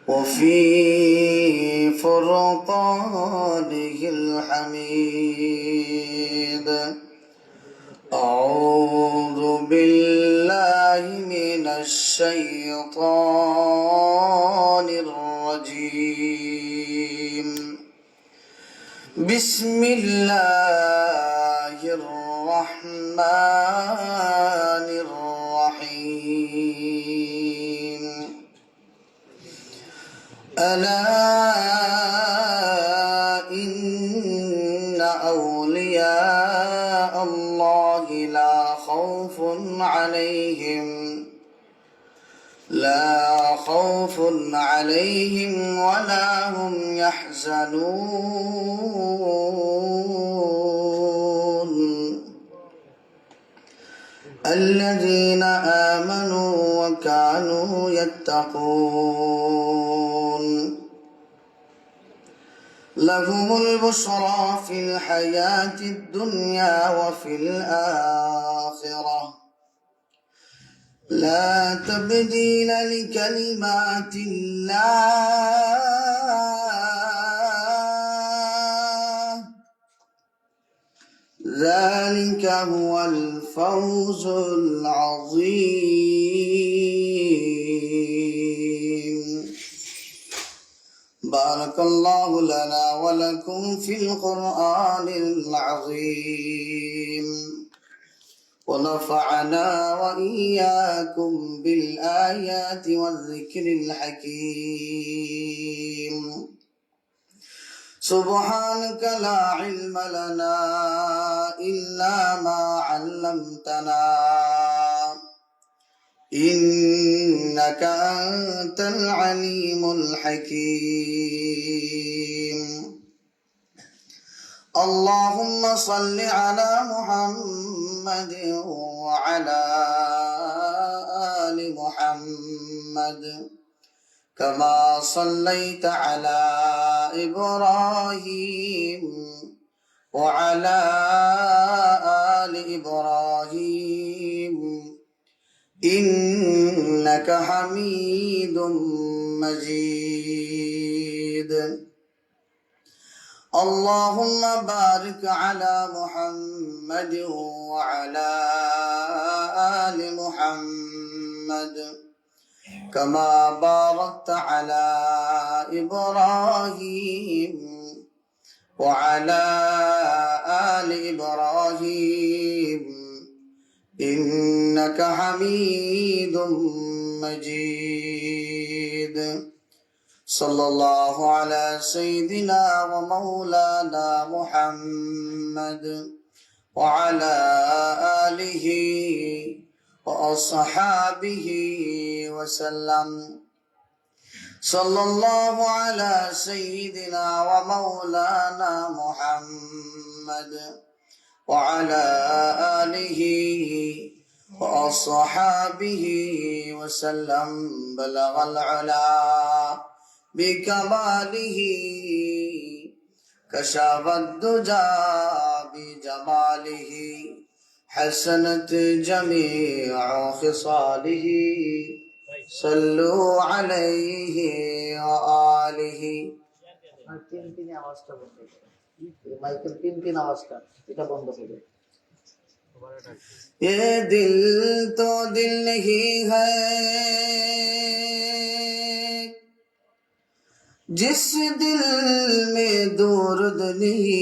وفي فرقانه الحميد. أعوذ بالله من الشيطان الرجيم. بسم الله الرحمن الرحيم. ألا إن أولياء الله لا خوف عليهم ولا هم يحزنون. الذين آمنوا وكانوا يتقون. لهم البشرى في الحياة الدنيا وفي الآخرة لا تبديل لكلمات الله. ذلك هو الفوز العظيم. بارك الله لنا ولكم في القرآن العظيم، ونفعنا وإياكم بالآيات والذكر الحكيم. سبحانك لا علم لنا إلا ما علمتنا إنك أنت العليم الحكيم. اللهم صل على محمد وعلى آل محمد كما صليت على إبراهيم وعلى آل إبراهيم إنك حميد مجيد. اللهم بارك على محمد وعلى آل محمد كما باركت على إبراهيم وعلى آل إبراهيم إنك حميد مجيد. صلى الله على سيدنا ومولانا محمد وعلى آله وأصحابه وسلم. صلى الله على سيدنا ومولانا محمد وعلى آله وأصحابه وسلم. بلغ العلا بكماله كشف الدجى بجماله حسنت جميع خصاله. صلوا عليه وآله. তিন আওয়াজটা বন্ধ করো, মাইকের তিন আওয়াজটা এটা বন্ধ করো। ये दिल तो दिल नहीं है जिस दिल में दर्द नहीं।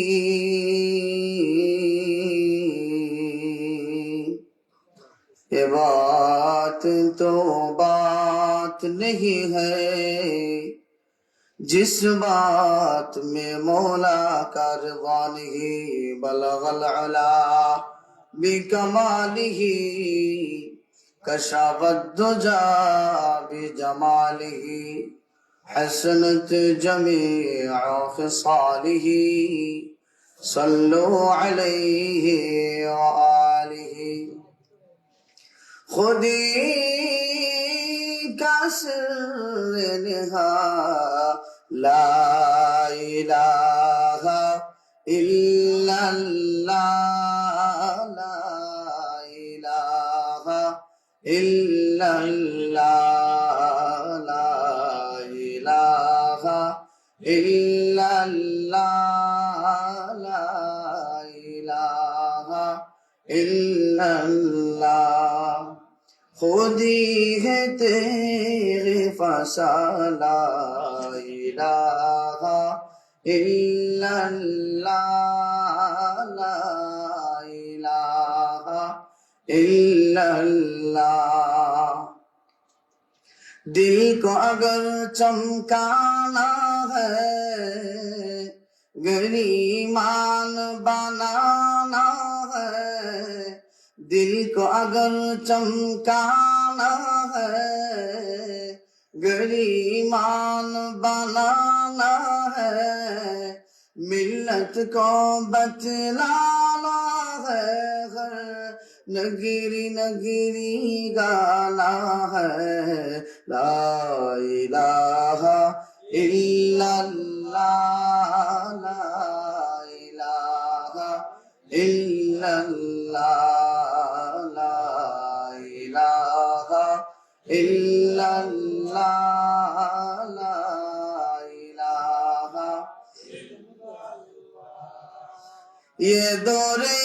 ये बात तो बात नहीं है जिस बात में मौला का रिज़ा नहीं। बलगल अला बिकमालिही कशफद दुजा बिजमालिही हसनत जमीअ खिसालिही। सल्लु अलैहि व आलिहि। खुदी का सिर निहा ला इलाहा इल्लल्लाह ला इलाहा इल्लल्लाह ইল্লাল্লাহ লা ইলাহা ইল্লাল্লাহ খুদি হে তেরে ফসলা ইলাহা ইল্লাল্লাহ লা ইলাহা इल्लल्लाह दिल को अगर चमकाना है गरीमान बनाना है दिल को अगर चमकाना है गरीमान बनाना है मिल्लत को बतलाना है नगरी नगरी गाना है ला इलाहा इल्लल्लाह ला इलाहा इल्लल्लाह ला इलाहा इल्लल्लाह ला इलाहा ये दौरे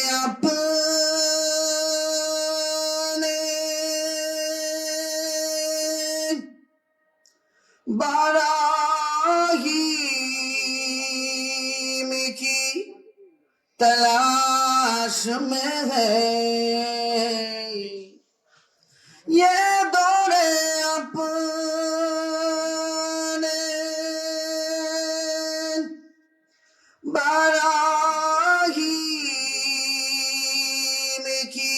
बराहीम की तलाश में है ये दौरे अपने बराहीम की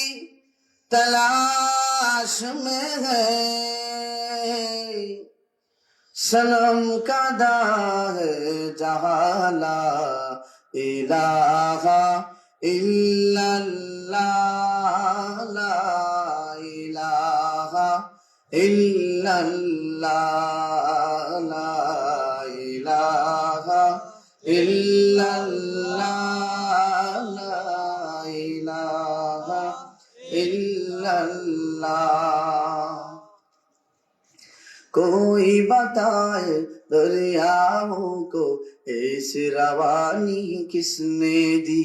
तलाश में है सनम का दाह जहाला इलाहा इल्लल्लाह ला इलाहा इल्लल्लाह ला इलाहा इल्लल्लाह ला इलाहा इल्लल्लाह कोई बताए दरियाओं को ऐसी रवानी किसने दी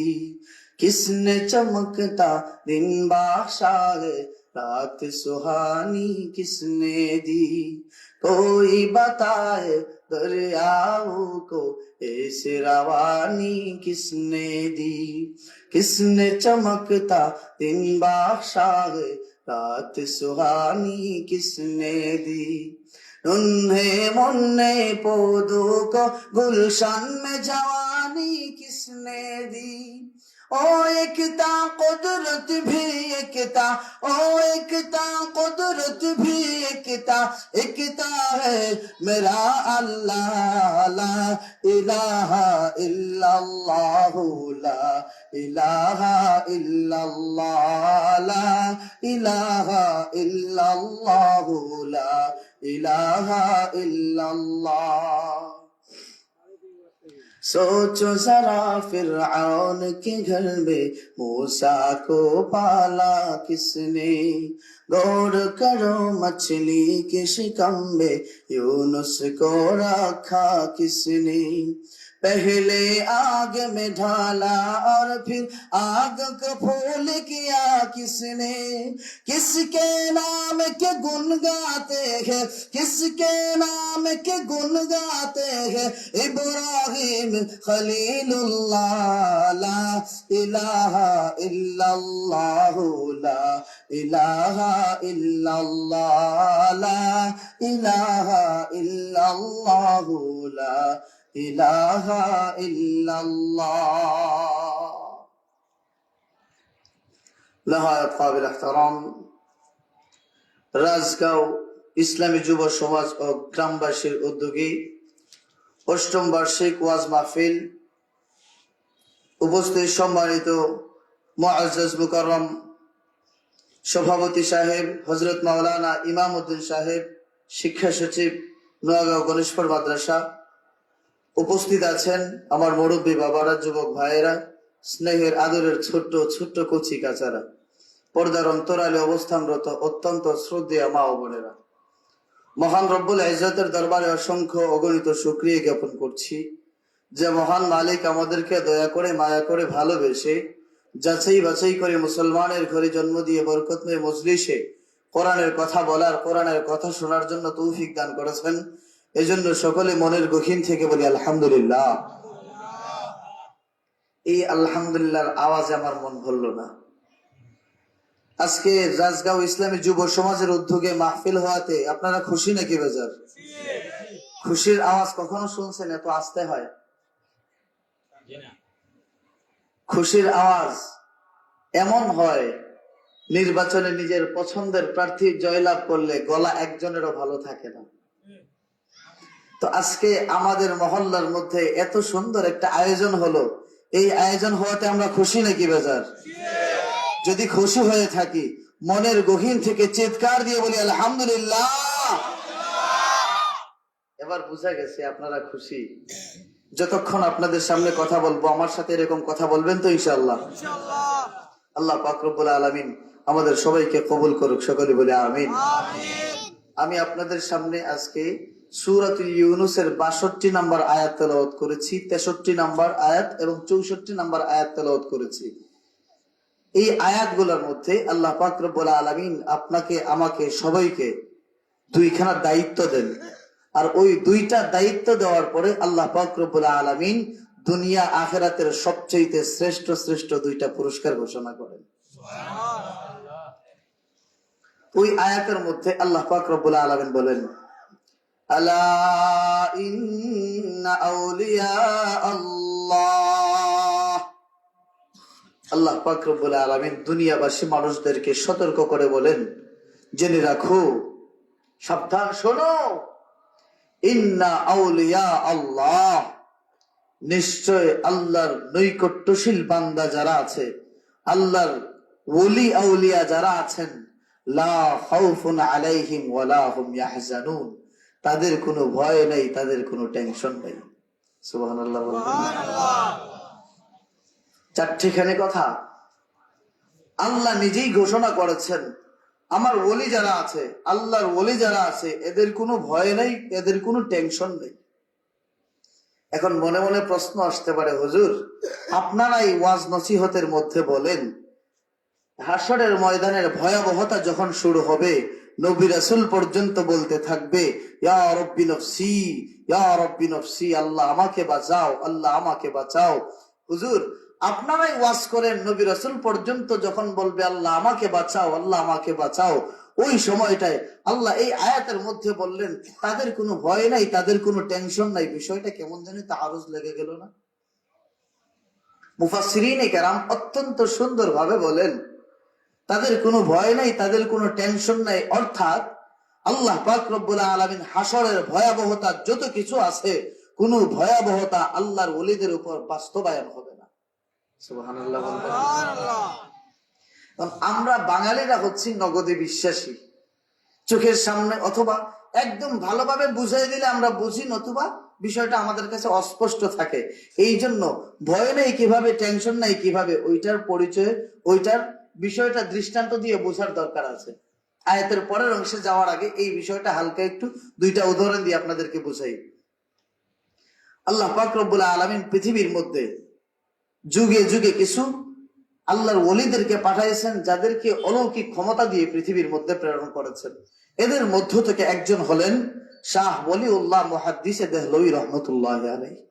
किसने चमकता दिन बादशाह रात सुहानी किसने दी कोई बताए दरियाओं को ऐसी रवानी किसने दी किसने चमकता दिन बादशाह रात सुहानी किसने दी उन्हें मुन्ने पौधों को गुलशन में जवानी किसने दी ओ एकता कुदरत भी एकता ओ एकता कुदरत भी एकता है मेरा अल्लाह ला इलाहा इल्लल्लाह ला इलाहा इल्लल्लाह ला इलाहा इल्लल्लाह ला इलाहा इल्लल्लाह सोचो जरा फिरऔन के घर में मूसा को पाला किसने गौर करो मछली के शिकम में यूनुस को रखा किसने पहले आग में ढाला और फिर आग को फूल किया किसने किसके नाम के गुण गाते हैं किसके नाम के गुण गाते हैं इब्राहिम खलीलुल्लाह ला इलाहा इल्लल्लाह ला इलाहा इल्लल्लाह ला इलाहा इल्लल्लाह ला इलाहा इल्लल्लाह नहायत काबिल एहतराम রাজগাঁও ইসলামী যুব সমাজ ও গ্রামবাসীর উদ্যোগে অষ্টম বার্ষিক ওয়াজ মাহফিল উপস্থিত সম্মানিত মুআজ্জাজ মুকাররম সভাপতি সাহেব হযরত মাওলানা ইমাম উদ্দিন সাহেব শিক্ষা সচিব নোয়াগাঁও গণেশপুর মাদ্রাসা উপস্থিত আছেন আমার মুরব্বী বাবারা যুবক ভাইয়েরা স্নেহের আদরের ছোট্ট ছোট্ট কচি কাচারা পর্দার অন্তরালে অবস্থানরত অত্যন্ত শ্রদ্ধেয় মা ও বোনেরা মহান রব্বুল ইজ্জতের দরবারে অসংখ্য অগণিত শুকরিয়া জ্ঞাপন করছি যে মহান মালিক আমাদেরকে দয়া করে মায়া করে ভালোবেসে যাচাই বাছাই করে মুসলমানের ঘরে জন্ম দিয়ে বরকতময় মজলিসে কোরআনের কথা বলার, কোরআনের কথা শোনার জন্য তৌফিক দান করেছেন। এজন্য সকলে মনের গহীন থেকে বলি আলহামদুলিল্লাহ। এই আলহামদুলিল্লাহর আওয়াজে আমার মন ভরল না। আজকে রাজগাঁও ইসলামী যুব সমাজের উদ্যোগে মাহফিল হওয়াতে আপনারা খুশি নাকি বেজার? খুশির আওয়াজ কখনো শুনছেন এত আস্তে হয়? খুশির আওয়াজ এমন হয়, নির্বাচনে নিজের পছন্দের প্রার্থী জয়লাভ করলে গলা একজনেরও ভালো থাকে না। তো আজকে আমাদের মহল্লার মধ্যে এত সুন্দর একটা আয়োজন হলো, এই আয়োজন হওয়াতে আমরা খুশি নাকি বেজার? যদি খুশি হয়ে থাকি মনের গহীন থেকে চিৎকার দিয়ে বলি আলহামদুলিল্লাহ। এবার বুঝা গেছে আপনারা খুশি। যতক্ষণ আপনাদের সামনে কথা বলবো আমার সাথে এরকম কথা বলবেন তো ইনশাআল্লাহ? আল্লাহ পাক রব্বুল আলামিন আমাদের সবাইকে কবুল করুক, সকলে বলে আমিন। আমি আপনাদের সামনে আজকে সূরাতুল ইউনূসের ৬২ নম্বর আয়াত তেলাওয়াত করেছি, ৬৩ নম্বর আয়াত এবং ৬৪ নম্বর আয়াত তেলাওয়াত করেছি। এই আয়াতগুলোর মধ্যে আল্লাহ পাক রব্বুল আলামিন আপনাকে আমাকে সবাইকে দুইখানা দায়িত্ব দেন, আর ওই দুইটা দায়িত্ব দেওয়ার পরে আল্লাহ পাক রব্বুল আলামিন দুনিয়া আখিরাতের সবচেয়ে শ্রেষ্ঠ শ্রেষ্ঠ দুইটা পুরস্কার ঘোষণা করেন। ওই আয়াতের মধ্যে আল্লাহ পাক রব্বুল আলামিন বলেন, আলা ইন্না আউলিয়া আল্লাহ। আল্লাহ পাক রব্বুল আলামিন দুনিয়াবাসী মানুষদেরকে সতর্ক করে বলেন, জেনে রাখো, সাবধান শোনো, ইন্না আউলিয়া আল্লাহ, নিশ্চয় আল্লাহর নৈকট্যশীল বান্দা যারা আছে, আল্লাহর ওলি আউলিয়া যারা আছেন, লা খাউফুন আলাইহিম ওয়ালা হুম ইয়াহজানুন, তাদের কোনো ভয় নেই, তাদের কোনো টেনশন নেই। সুবহানাল্লাহ। চারটিখানি কথা আল্লাহ নিজেই ঘোষণা করেছেন, আমার ওলি যারা আছে, আল্লাহর ওলি যারা আছে, এদের কোনো ভয় নেই, এদের কোনো টেনশন নেই। এখন মনে মনে প্রশ্ন আসতে পারে, হুজুর আপনারা এই ওয়াজ নসিহতের মধ্যে বলেন হাশরের ময়দানের ভয়াবহতা যখন শুরু হবে নবী রাসূল পর্যন্ত বলতে থাকবে ইয়া রাব্বি নফসি, ইয়া রাব্বি নফসি, আল্লাহ আমাকে বাঁচাও, আল্লাহ আমাকে বাঁচাও। হুজুর আপনারাই ওয়াজ করেন নবী রাসূল পর্যন্ত যখন বলবে আল্লাহ আমাকে বাঁচাও, আল্লাহ আমাকে বাঁচাও, ওই সময়টায় আল্লাহ এই আয়াতের মধ্যে বললেন তাদের কোনো ভয় নাই, তাদের কোনো টেনশন নাই। বিষয়টা কেমন জানি তাআরুজ লেগে গেল না? মুফাসসিরিনে কেরাম অত্যন্ত সুন্দর ভাবে বলেন তাদের কোনো ভয় নাই, তাদের কোনো টেনশন নাই, অর্থাৎ আল্লাহ পাক রব্বুল আলামিন হাশরের ভয়াবহতা যত কিছু আছে, কোনো ভয়াবহতা আল্লাহর ওলিদের উপর বাস্তবায়ন হবে না। সুবহানাল্লাহ। আমরা বাঙালিরা হচ্ছি নগদে বিশ্বাসী। চোখের সামনে অথবা একদম ভালোভাবে বুঝাই দিলে আমরা বুঝি, নতুবা বিষয়টা আমাদের কাছে অস্পষ্ট থাকে। এই জন্য ভয় নেই কিভাবে, টেনশন নাই কিভাবে, ওইটার পরিচয়, ওইটার বিষয়টা দৃষ্টান্ত দিয়ে বোঝার দরকার আছে। আয়াতের পরের অংশে যাওয়ার আগে এই বিষয়টা হালকা একটু দুইটা উদাহরণ দিয়ে আপনাদেরকে বুঝাই। আল্লাহ পাক রব্বুল আলামিন পৃথিবীর মধ্যে যুগে যুগে কিছু আল্লাহর ওলিদেরকে পাঠাইছেন, যাদেরকে অলৌকিক ক্ষমতা দিয়ে পৃথিবীর মধ্যে প্রেরণ করেছেন। এদের মধ্য থেকে একজন হলেন শাহ ওলিউল্লাহ মুহাদ্দিসে দেহলভী রহমতুল্লাহি আলাইহি।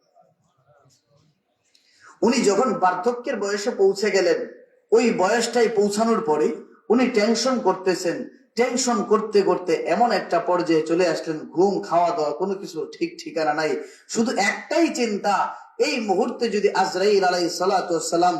উনি যখন বার্ধক্যের বয়সে পৌঁছে গেলেন, ওই বয়সটাই পৌঁছানোর পরে উনি টেনশন করতেছেন। টেনশন করতে করতে এমন একটা পর্যায়ে চলে আসলেন, ঘুম খাওয়া দাওয়া কোনো কিছু ঠিক ঠিকানা নাই। শুধু একটাই চিন্তা, এই মুহূর্তে যদি আজরাইল আলাইহিস সালাতু ওয়াস সালাম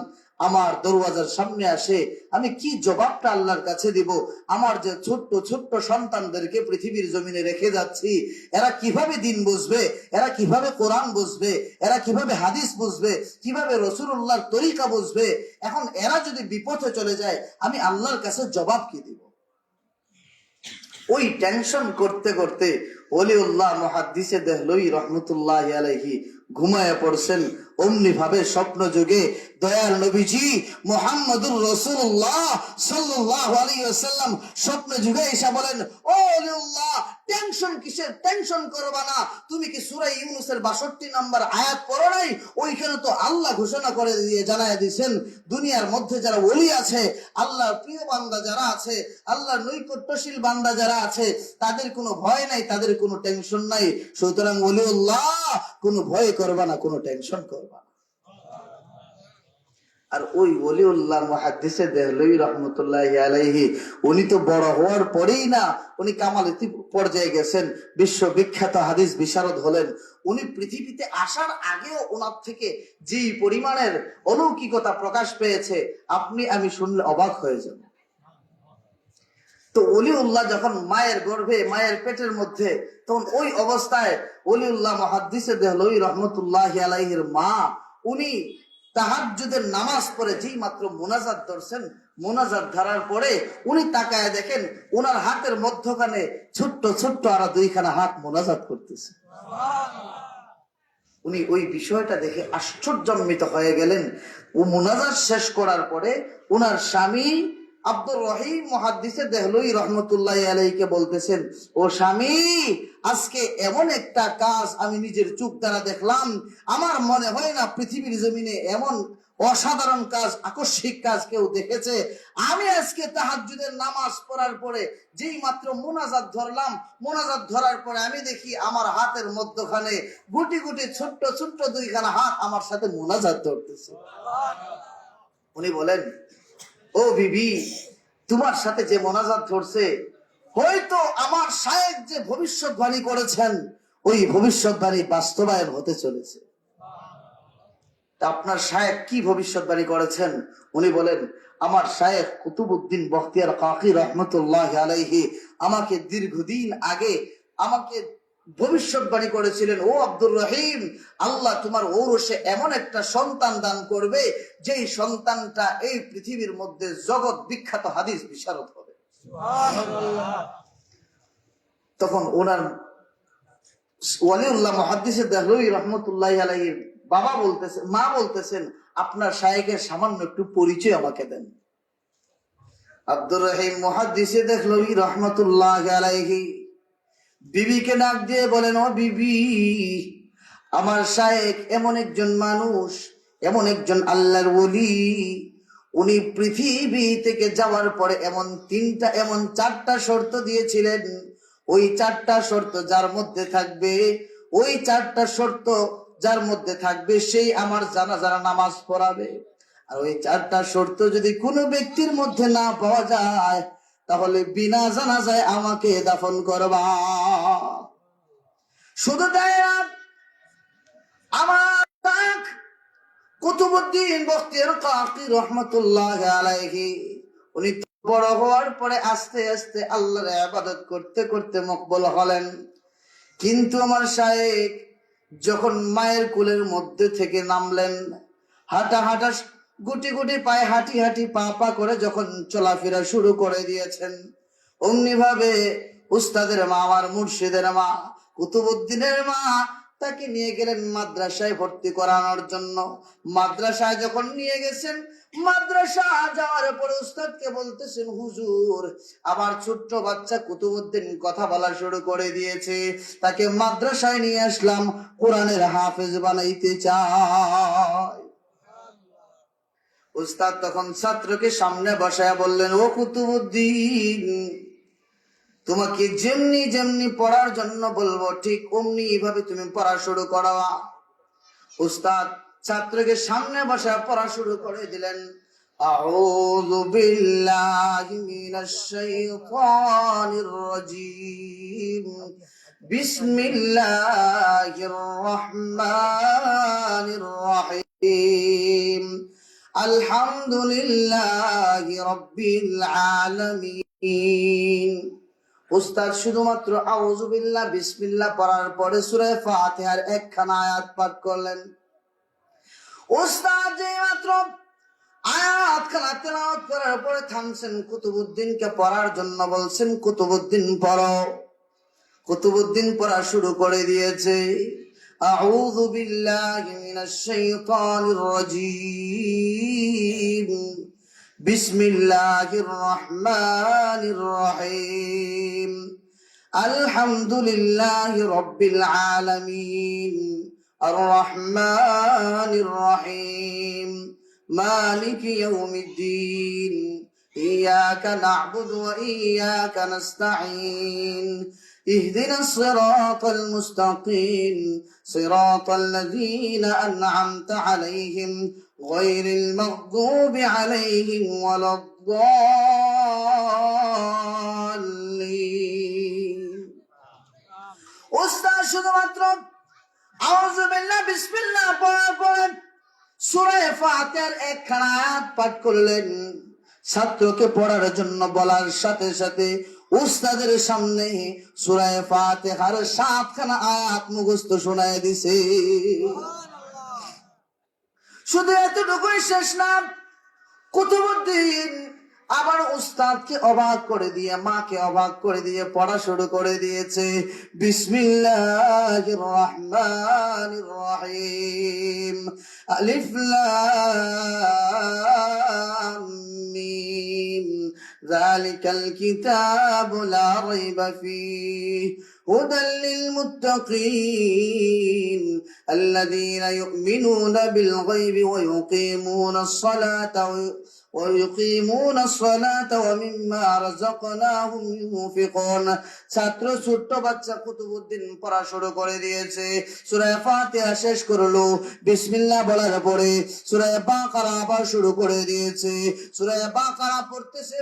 আমার দরওয়াজার সামনে আসে, আমি কি জবাবটা আল্লাহর কাছে দিব? আমার যে ছোট্ট ছোট্ট সন্তানদেরকে পৃথিবীর জমিনে রেখে যাচ্ছি, এরা কিভাবে দিন বুঝবে, এরা কিভাবে কোরআন বুঝবে, এরা কিভাবে হাদিস বুঝবে, কিভাবে রাসূলুল্লাহর তরিকা বুঝবে? এখন এরা যদি বিপথে চলে যায়, আমি আল্লাহর কাছে জবাব কি দিব? ওই টেনশন করতে করতে ওলিউল্লাহ মুহাদ্দিসে দেহলভী রহমতুল্লাহি আলাইহি ঘুমায় পড়ছেন। অমনি ভাবে স্বপ্ন যুগে দয়াল নবীজি মুহাম্মদুর রাসূলুল্লাহ সাল্লাল্লাহু আলাইহি ওয়াসাল্লাম স্বপ্ন যুগে এসে বলেন, ও আল্লাহ, টেনশন কিসের? টেনশন করবা না। তুমি কি সূরা ইউনূসের ৬২ নম্বর আয়াত পড়ো নাই? ওইখানে তো আল্লাহ ঘোষণা করে দিয়ে জানায়া দিয়েছেন, দুনিয়ার মধ্যে যারা ওলি আছে, আল্লাহর প্রিয় বান্দা যারা আছে, আল্লাহর নৈকট্যশীল বান্দা যারা আছে, তাদের কোনো ভয় নাই, তাদের কোনো টেনশন নাই। সুতরাং ওলিউল্লাহ, কোনো ভয় করবা না, কোনো টেনশন করবা না। আর ওই ওলিউল্লাহ মুহাদ্দিসে দেহলভী রহমতুল্লাহি আলাইহি, উনি তো বড় হওয়ার পরেই না, উনি কামালাতি পর্যায়ে গেছেন, বিশ্ববিখ্যাত হাদিস বিশারদ হলেন। উনি পৃথিবীতে আসার আগেও ওনার থেকে যে পরিমাণের অলৌকিকতা প্রকাশ পেয়েছে, আপনি আমি শুনলে অবাক হয়ে যাব। তো ওলিউল্লাহ যখন মায়ের গর্ভে, মায়ের পেটের মধ্যে, তখন ওই অবস্থায় ওলিউল্লাহ মুহাদ্দিসে দেহলভী রহমতুল্লাহি আলাইহির মা, উনি তাহাজ্জুদের নামাজ পড়ে যেই মাত্র মোনাজাত ধরছেন, মোনাজাত ধরার পরে উনি তাকায় দেখেন ওনার হাতের মধ্যখানে ছোট্ট ছোট্ট আর দুইখানা হাত মোনাজাত করতেছে। উনি ওই বিষয়টা দেখে আশ্চর্যান্বিত হয়ে গেলেন। ও মোনাজাত শেষ করার পরে ওনার স্বামী আব্দুর রহিম মুহাদ্দিসে দেহলভী রহমতুল্লাহি আলাইহিকে বলতেছেন, ও স্বামী, আজকে এমন একটা কাজ আমি নিজের চোখ দ্বারা দেখলাম, আমার মনে হয় না পৃথিবীর জমিনে এমন অসাধারণ কাজ, আকস্মিক কাজ কেউ দেখেছে। আমি আজকে তাহাজ্জুদের নামাজ পড়ার পরে যেই মাত্র মোনাজাত ধরলাম, মোনাজাত ধরার পরে আমি দেখি আমার হাতের মধ্যখানে গুটি গুটি ছোট্ট ছোট্ট দুইখানা হাত আমার সাথে মোনাজাত ধরতেছে। উনি বলেন, ও বিবি, তোমার সাথে যে মোনাজাত ধরছে, হয়তো আমার শায়েখ যে ভবিষ্যৎবাণী করেছেন, ওই ভবিষ্যৎবাণী বাস্তবায়ন হতে চলেছে। আপনার শায়েখ কি ভবিষ্যৎবাণী করেছেন? উনি বলেন, আমার শায়েখ কুতুবউদ্দিন বখতিয়ার কাকি রহমতুল্লাহ আলাইহি আমাকে দীর্ঘদিন আগে আমাকে ভবিষ্যৎবাণী করেছিলেন, ও আব্দুর রহিম, আল্লাহ তোমার ঔরসে এমন একটা সন্তান দান করবে, যেই সন্তানটা এই পৃথিবীর মধ্যে জগৎ বিখ্যাত হাদিস বিশারদ হবে। তখন ওনার ওয়ালিউল্লাহ মুহাদ্দিসে দেহলভী রহমতুল্লাহি আলাইহির বাবা বলতেছেন, মা বলতেছেন, আপনার শায়েখের সামান্য একটু পরিচয় আমাকে দেন। আব্দুর রহিম মুহাদ্দিসে দেহলভী রহমতুল্লাহি আলাইহি বিবিকে ডাক দিয়ে বলেন, ও বিবি, আমার শায়েখ এমন একজন মানুষ, এমন একজন আল্লাহর ওলি, উনি পৃথিবী থেকে যাওয়ার পরে এমন চারটা শর্ত দিয়েছিলেন। ওই চারটা শর্ত যার মধ্যে থাকবে, ওই চারটা শর্ত যার মধ্যে থাকবে, সেই আমার জানাজার নামাজ পড়াবে। আর ওই চারটা শর্ত যদি কোনো ব্যক্তির মধ্যে না পাওয়া যায়, তাহলে বিনা জানাজায় আমাকে দাফন করবা। শুধু তাই না, আমার কুতুবউদ্দিন বখতিয়ার কাকি রহমতুল্লাহ আলাইহি, উনি বড় হওয়ার পরে আস্তে আস্তে আল্লাহর ইবাদত করতে করতে মকবুল হলেন। কিন্তু আমার শায়েখ যখন মায়ের কোলের মধ্যে থেকে নামলেন, হাঁটা হাঁটা গুটি গুটি পায়ে হাঁটি হাঁটি পা পা করে যখন চলাফেরা শুরু করে দিয়েছেন, অমনি ভাবে উস্তাদের মা, আমার মুর্শিদের মা, কুতুবউদ্দিনের মা তাকে নিয়ে গেলেন মাদ্রাসায় ভর্তি করানোর জন্য। মাদ্রাসায় যখন নিয়ে গেছেন, মাদ্রাসা যাওয়ার পরে উস্তাদকে বলতেছেন, হুজুর, আমার ছোট্ট বাচ্চা কুতুবউদ্দিন কথা বলা শুরু করে দিয়েছে, তাকে মাদ্রাসায় নিয়ে আসলাম, কোরআনের হাফেজ বানাইতে চাই। উস্তাদ তখন ছাত্রকে সামনে বসায় বললেন, ও কুতুবউদ্দিন, তোমাকে যেমনি যেমনি পড়ার জন্য বলবো ঠিক অমনি ভাবে তুমি পড়া শুরু করো। উস্তাদ ছাত্রকে সামনে বসা পড়া শুরু করে দিলেন, আউযু বিল্লাহি মিনাশ শাইতানির রাজীম, বিসমিল্লাহির রহমানির রহিম, আলহামদুলিল্লাহি রাব্বিল আলামিন। উস্তাদ শুধুমাত্র আউযু বিল্লাহ বিসমিল্লাহ পড়ার পরে সূরা ফাতিহার একখানা আয়াত পাঠ করলেন। উস্তাদ যে মাত্র আয়াতখানা তেলাওয়াত করার পরে থামছেন, কুতুবউদ্দিনকে পড়ার জন্য বলছেন, কুতুবউদ্দিন পড়ো। কুতুবউদ্দিন পড়া শুরু করে দিয়েছে। أعوذ بالله من الشيطان الرجيم بسم الله الرحمن الرحيم الحمد لله رب العالمين الرحمن الرحيم مالك يوم الدين إياك نعبد وإياك نستعين اهدنا الصراط المستقيم صراط الذين أنعمت عليهم غير المغضوب عليهم ولا الضالين উস্তাদ শুধুমাত্র আউযু বিল্লাহ বিসমিল্লাহ পড়ার পরে সূরা ফাতিহার একখানা আয়াত পাঠ করলেন। ছাত্রকে পড়ার জন্য বলার সাথে সাথে উস্তাদের সামনে সূরা ফাতিহার 7খানা আয়াত মুখস্থ শোনায় দিছে। শুধু এতটুকুই শেষ না, কুতুবউদ্দিন আবার উস্তাদকে অবাক করে দিয়ে মাকে অবাক করে দিয়ে পড়া শুরু করে দিয়েছে। বিসমিল্লাহির রহমানির রহিম আলিফ লাম মিম যালিকাল কিতাবু লা রাইবা ফীহি হুদাল লিল মুত্তাকিন الذين يؤمنون بالغيب ويقيمون الصلاة ومما رزقناهم ينفقون। ছাত্র ছোট্ট বাচ্চা কুতুবউদ্দিন পড়া শুরু করে দিয়েছে। সূরা ফাতিহা শেষ করলো, বিসমিল্লাহ বলার পরে সূরা বাকারা আবার শুরু করে দিয়েছে। সূরা বাকারা পড়তেছে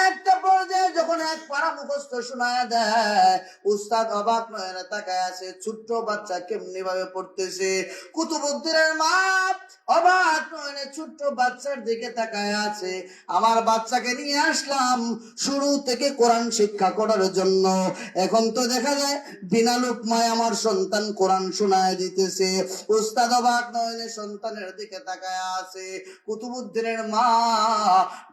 একটা পর্যায়ে যখন এক পারা মুখস্থ শোনায় দেয়, উস্তাদ অবাক নয়নে তাকায় আছে, ছোট্ট বাচ্চা কেমনি ভাবে পড়তেছে। কুতুবউদ্দিনের মা অবাক নয়নে ছোট্ট বাচ্চার দিকে তাকায় আছে। আমার বাচ্চাকে নিয়ে আসলাম শুরু থেকে কোরআন শিক্ষা করার জন্য, এখন তো দেখা যায় বিনা লোকমায় আমার সন্তান কোরআন শোনায় দিতেছে। উস্তাদ অবাক নয়নে সন্তানের দিকে তাকায় আছে। কুতুবউদ্দিনের মা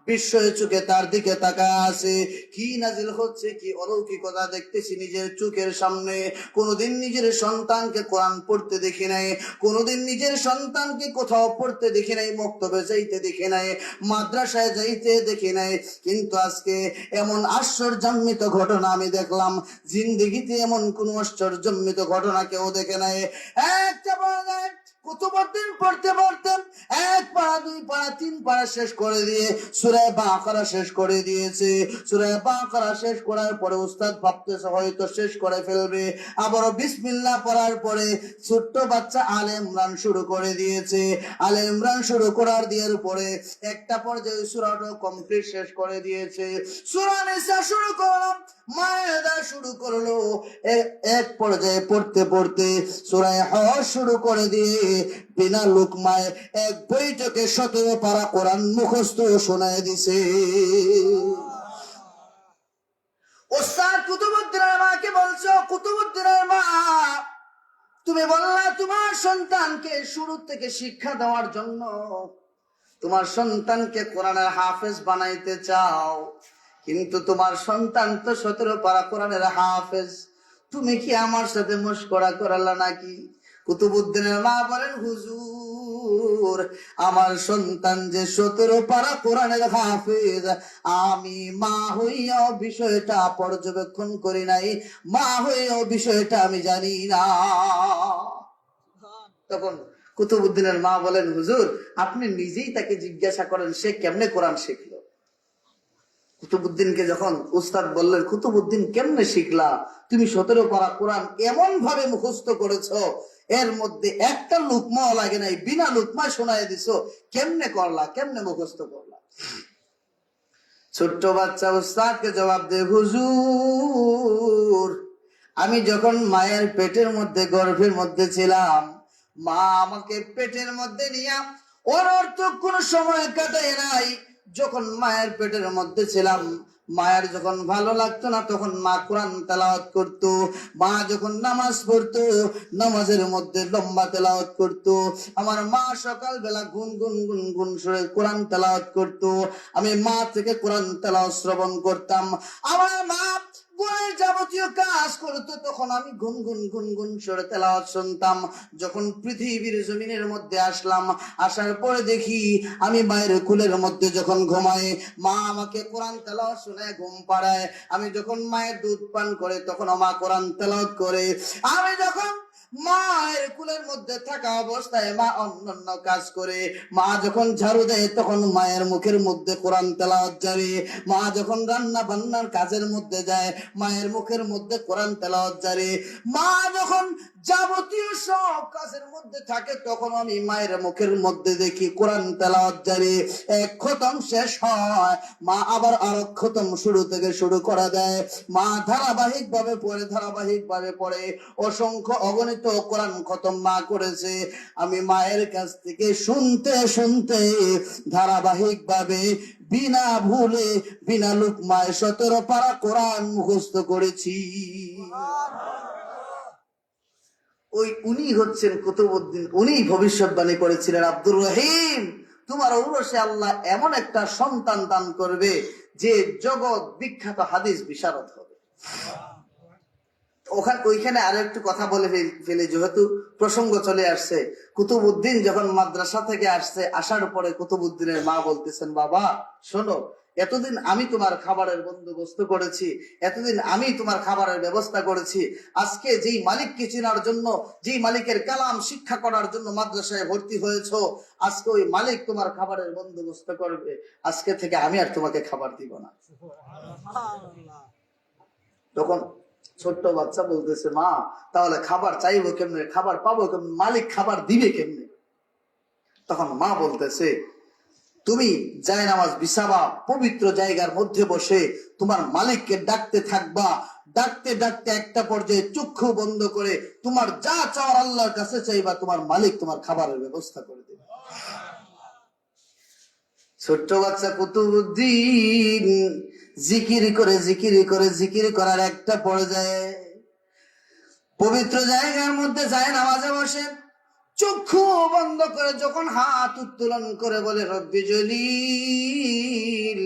বিস্ময় চোখে তার দিকে তাকায় আছে। কি নাজিল হচ্ছে, কি অলৌকিকতা দেখতেছি নিজের চোখের সামনে। কোনোদিন নিজের সন্তানকে কোরআন পড়তে দেখি নাই, কোনোদিন নিজের সন্তানকে কোথাও পড়তে দেখি নাই, মক্তবে যাইতে দেখি নাই, মাদ্রাসায় যাইতে দেখি নাই। কিন্তু আজকে এমন আশ্চর্যান্বিত ঘটনা আমি দেখলাম, জিন্দেগিতে এমন কোন আশ্চর্যান্বিত ঘটনা কেউ দেখে নাই। একটা পর্যায়ে কুতুবউদ্দিন পড়তে পড়তে 1 পারা 2 পারা 3 পারা শেষ করে দিয়ে সূরা বাকারা শেষ করে দিয়েছে। সূরা বাকারা শেষ করার পরে উস্তাদ ভাবতেছে হয়তো শেষ করে ফেলবে, আবারও বিসমিল্লাহ পড়ার পরে ছোট্ট বাচ্চা আলে ইমরান শুরু করে দিয়েছে। আলে ইমরান শুরু করার দেওয়ার পরে একটা পর্যায়ে সূরাটা কমপ্লিট শেষ করে দিয়েছে। সূরা নিসা শুরু করলাম, মায়েদা শুরু করলো। এক পর্যায়ে পড়তে পড়তে সূরা হজ শুরু করে দিয়ে বিনা লোকমায় এক বৈঠকে 17 পারা কোরআন মুখস্থ শোনায় দিছে। ওস্তাদ কুতুবউদ্দিনের মাকে বলছো, কুতুবউদ্দিনের মা তুমি বললা তোমার সন্তানকে শুরু থেকে শিক্ষা দেওয়ার জন্য, তোমার সন্তানকে কোরআনের হাফেজ বানাইতে চাও, কিন্তু তোমার সন্তান তো 17 পারা কোরআনের হাফেজ, তুমি কি আমার সাথে মশকরা করালা নাকি? কুতুবউদ্দিনের মা বলেন হুজুর আমার সন্তান যে 17 পারা কোরআনের হাফেজ, আমি মা হইয়াও বিষয়টা পর্যবেক্ষণ করি নাই, মা হইয়াও বিষয়টা আমি জানি না। তখন কুতুবউদ্দিনের মা বলেন হুজুর আপনি নিজেই তাকে জিজ্ঞাসা করেন সে কেমনে কোরআন শিখলো। কুতুবউদ্দিনকে যখন উস্তাদ বললেন কুতুবউদ্দিন কেমনে শিখলা, তুমি 17 পারা কোরআন এমন ভাবে মুখস্থ করেছো এর মধ্যে একটা লুকমাও লাগে নাই, বিনা লুকমায় শোনায় দিছো, কেমনে করলা, কেমনে মুখস্থ করলা? ছোট্ট বাচ্চা উস্তাদকে জবাব দে হুজুর আমি যখন মায়ের পেটের মধ্যে গর্ভের মধ্যে ছিলাম, মা আমাকে পেটের মধ্যে নিয়ে ওর অর্থ কোনো সময় কাটায় নাই। যখন মায়ের পেটের মধ্যে ছিলাম, মায়ের যখন ভালো লাগতো না তখন মা কোরআন তেলাওয়াত করতো, মা যখন নামাজ পড়তো নামাজের মধ্যে লম্বা তেলাওয়াত করতো, আমার মা সকাল বেলা গুন গুন গুন গুন সুরে কোরআন তেলাওয়াত করতো, আমি মা থেকে কোরআন তেলাওয়াত শ্রবণ করতাম। আমার মা ঘরের যাবতীয় কাজ করতো, তখন আমি গুনগুন গুনগুন সরে তেলাওয়াত শুনতাম। যখন পৃথিবীর জমিনের মধ্যে আসলাম, আসার পরে দেখি আমি মায়ের কুলের মধ্যে যখন ঘুমাই, মা আমাকে কোরআন তেলাওয়াত শোনায় ঘুম পাড়ায়। আমি যখন মায়ের দুধ পান করে তখন মা কোরআন তেলাওয়াত করে। আমি যখন মায়ের কুলের মধ্যে থাকা অবস্থায় মা অন্যান্য কাজ করে। মা যখন ঝাড়ু দেয় তখন মায়ের মুখের মধ্যে কোরআন তেলাওয়াত জারি। মা যখন রান্না বান্নার কাজের মধ্যে যায় মায়ের মুখের মধ্যে কোরআন তেলাওয়াত জারি। মা যখন যাবতীয় সব কাজের মধ্যে থাকে তখন আমি মায়ের মুখের মধ্যে দেখি কোরআন তেলাওয়াত জারি। এক খতম শেষ হয়, মা আবার আরেক খতম শুরু থেকে শুরু করা দেয়। মা ধারাবাহিক ভাবে পড়ে অসংখ্য অগণিত কোরআন খতম মা করেছে। আমি মায়ের কাছ থেকে শুনতে শুনতে ধারাবাহিক ভাবে বিনা ভুলে বিনা লুকমায় 17 পারা কোরআন মুখস্থ করেছি। উনি হচ্ছেন কুতুবউদ্দিন। উনি ভবিষ্যৎবাণী করেছিলেন, আব্দুর রহিম তোমার ঔরসে আল্লাহ এমন একটা সন্তান দান করবে যে জগৎ বিখ্যাত হাদিস বিশারদ হবে। ওইখানে আরো একটু কথা বলে ফেলে, যেহেতু প্রসঙ্গ চলে আসছে। কুতুবউদ্দিন যখন মাদ্রাসা থেকে আসছে, আসার পরে কুতুবউদ্দিনের মা বলতেছেন, বাবা শোনো, এতদিন আমি তোমার খাবারের বন্দোবস্ত করেছি, এতদিন আমি তোমার খাবারের ব্যবস্থা করেছি। আজকে যেই মালিককে চেনার জন্য, যেই মালিকের কালাম শিক্ষা করার জন্য মাদ্রাসায় ভর্তি হয়েছ, আজকে ওই মালিক তোমার খাবারের বন্দোবস্ত করবে। আজকে থেকে আমি আর তোমাকে খাবার দিব না। তখন ছোট্ট বাচ্চা বলতেছে, মা তাহলে খাবার চাইবো কেমনে, খাবার পাবো কেমনে, মালিক খাবার দিবে কেমনে? তখন মা বলতেছে, তুমি জায়নামাজ বিছাবা, পবিত্র জায়গার মধ্যে বসে তোমার মালিককে ডাকতে থাকবা। ডাকতে ডাকতে একটা পর্যায়ে চক্ষু বন্ধ করে তোমার যা চাওয়ার আল্লাহর কাছে চাইবা, তোমার মালিক তোমার খাবারের ব্যবস্থা করে দেবে। ছোট্ট বাচ্চা কুতুবউদ্দিন জিকির করার একটা পর্যায়ে পবিত্র জায়গার মধ্যে যায় নামাজে বসে, চক্ষু বন্ধ করে যখন হাত উত্তোলন করে বলে, রব্বি জলিল,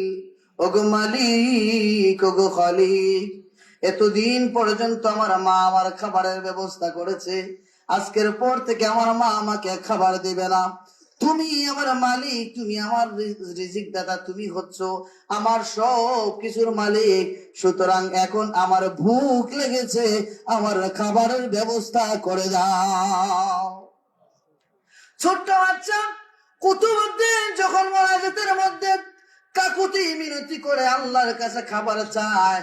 ওগো মালিক, ওগো খালিক, এতদিন পর্যন্ত আমার মা আমার খাবারের ব্যবস্থা করেছে, আজকের পর থেকে আমার মা আমাকে খাবার দেবে না। তুমি আমার মালিক, তুমি আমার রিজিক দাতা, তুমি হচ্ছ আমার সব কিছুর মালিক। সুতরাং এখন আমার ভুখ লেগেছে, আমার খাবারের ব্যবস্থা করে দাও। ছোট্ট বাচ্চা কুতুবউদ্দিন যখন মোনাজাতের মধ্যে কাকুতি মিনতি করে আল্লাহর কাছে খাবার চায়,